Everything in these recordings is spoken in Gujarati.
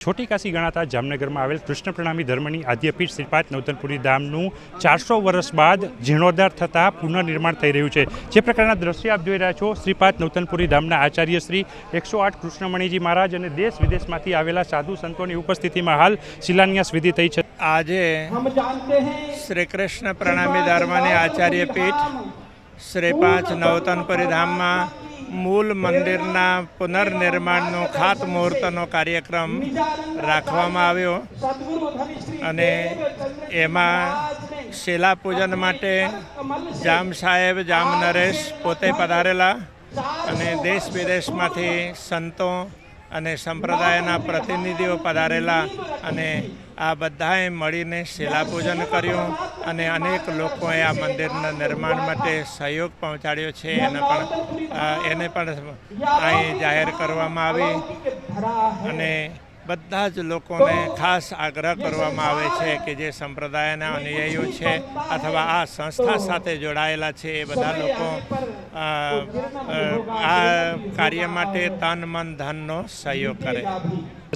छोटी काशी गणाता जामनगर में आवेल कृष्ण प्रणामी धर्मनी आद्यपीठ श्रीपाद नवतनपुरी धामનું 400 વર્ષ બાદ જીર્ણોદ્ધાર થતા પુનર્નિર્માણ થઈ રહ્યું છે। જે પ્રકારના દ્રશ્ય આપ જોઈ રહ્યા છો, શ્રીપાદ નવતનપુરી ધામના આચાર્ય શ્રી 108 કૃષ્ણમણીજી મહારાજ અને દેશ વિદેશમાંથી આવેલા સાધુ સંતોની ઉપસ્થિતિમાં હાલ શિલાન્યાસ વિધિ થઈ છે। આજે શ્રી કૃષ્ણ પ્રણામી ધર્મની આચાર્ય પીઠ શ્રીપાદ નવતનપુરી ધામમાં મૂળ મંદિરના પુનર્નિર્માણનો ખાતમુહૂર્તનો કાર્યક્રમ રાખવામાં આવ્યો અને એમાં શિલાપૂજન માટે જામ સાહેબ જામ નરેશ પોતે પધારેલા અને દેશ વિદેશમાંથી સંતો અને સંપ્રદાયના પ્રતિનિધિઓ પધારેલા અને આ બધાએ મળીને શિલાપૂજન કર્યું અને અનેક લોકોએ આ મંદિરના નિર્માણ માટે સહયોગ પહોંચાડ્યો છે। એને પણ અહીં જાહેર કરવામાં આવી અને બધા જ લોકોને ખાસ આગ્રહ કરવામાં આવે છે કે જે સંપ્રદાયના અનુયાયીઓ છે અથવા આ સંસ્થા સાથે જોડાયેલા છે એ બધા લોકો આ કાર્ય માટે તન મન ધનનો સહયોગ કરે।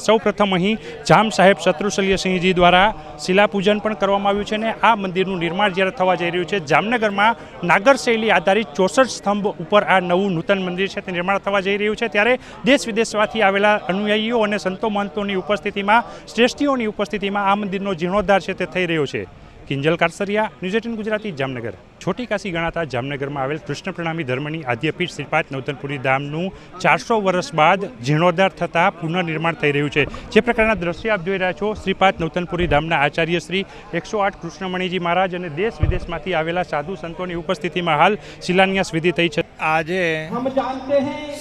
સૌ પ્રથમ અહીં જામ સાહેબ શત્રુશલ્યસિંહજી દ્વારા શિલાપૂજન પણ કરવામાં આવ્યું છે અને આ મંદિરનું નિર્માણ જ્યારે થવા જઈ રહ્યું છે, જામનગરમાં નાગર શૈલી આધારિત 64 સ્તંભ ઉપર આ નવું નૂતન મંદિર છે તે નિર્માણ થવા જઈ રહ્યું છે। ત્યારે દેશ વિદેશમાંથી આવેલા અનુયાયીઓ અને સંતો મહંતોની ઉપસ્થિતિમાં, શ્રેષ્ઠીઓની ઉપસ્થિતિમાં આ મંદિરનો જીર્ણોદ્ધાર છે તે થઈ રહ્યો છે। કિંજલ કારસરિયા, ન્યૂઝ 18 ગુજરાતી, જામનગર। छोटी काशी गणाता जामनगर में आवेल कृष्ण प्रणामी धर्मनी आद्यपीठ श्रीपाद नवतनपुरी धामનું 400 વર્ષ બાદ જીર્ણોદ્ધાર થતા પુનર્નિર્માણ થઈ રહ્યું છે। જે પ્રકારના દ્રશ્ય આપ જોઈ રહ્યા છો, શ્રીપાદ નવતનપુરી धामના આચાર્ય શ્રી 108 કૃષ્ણમણીજી મહારાજ અને દેશ વિદેશમાંથી આવેલા સાધુ સંતોની ઉપસ્થિતિમાં હાલ શિલાન્યાસ વિધિ થઈ છે। આજે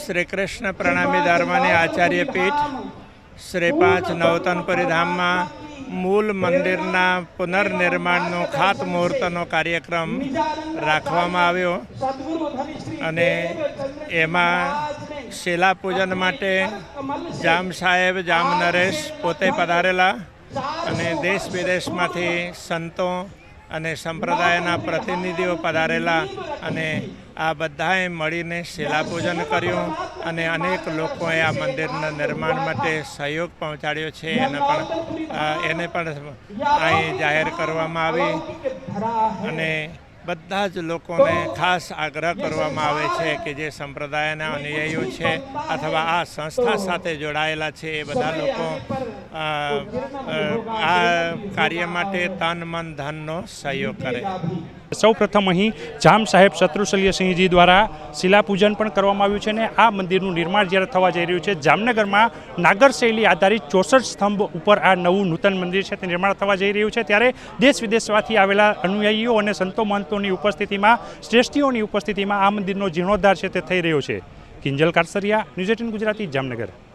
શ્રી કૃષ્ણ પ્રણામી ધર્મની આચાર્ય પીઠ શ્રીપાદ નવતનપુરી ધામમાં મૂળ મંદિરના પુનર્નિર્માણનો ખાતમુહૂર્તનો કાર્યક્રમ રાખવામાં આવ્યો અને એમાં શિલાપૂજન માટે જામ સાહેબ જામ નરેશ પોતે પધારેલા અને દેશ વિદેશમાંથી સંતો અને સંપ્રદાયના પ્રતિનિધિઓ પધારેલા અને આ બધાએ મળીને શિલાપૂજન કર્યું અને અનેક લોકોએ આ મંદિરના નિર્માણ માટે સહયોગ પહોંચાડ્યો છે। એને પણ અહીં જાહેર કરવામાં આવી અને બધા જ લોકોને ખાસ આગ્રહ કરવામાં આવે છે કે જે સંપ્રદાયના અનુયાયીઓ છે અથવા આ સંસ્થા સાથે જોડાયેલા છે એ બધા લોકો આ કાર્ય માટે તન મન ધનનો સહયોગ કરે। સૌ પ્રથમ અહીં જામ સાહેબ શત્રુશલ્યસિંહજી દ્વારા શિલાપૂજન પણ કરવામાં આવ્યું છે અને આ મંદિરનું નિર્માણ જ્યારે થવા જઈ રહ્યું છે, જામનગરમાં નાગર શૈલી આધારિત 64 સ્તંભ ઉપર આ નવું નૂતન મંદિર છે તે નિર્માણ થવા જઈ રહ્યું છે। ત્યારે દેશ વિદેશમાંથી આવેલા અનુયાયીઓ અને સંતો મહંતોની ઉપસ્થિતિમાં, શ્રેષ્ઠીઓની ઉપસ્થિતિમાં આ મંદિરનો જીર્ણોદ્ધાર છે તે થઈ રહ્યો છે। કિંજલ કારસરિયા, ન્યૂઝ 18 ગુજરાતી, જામનગર।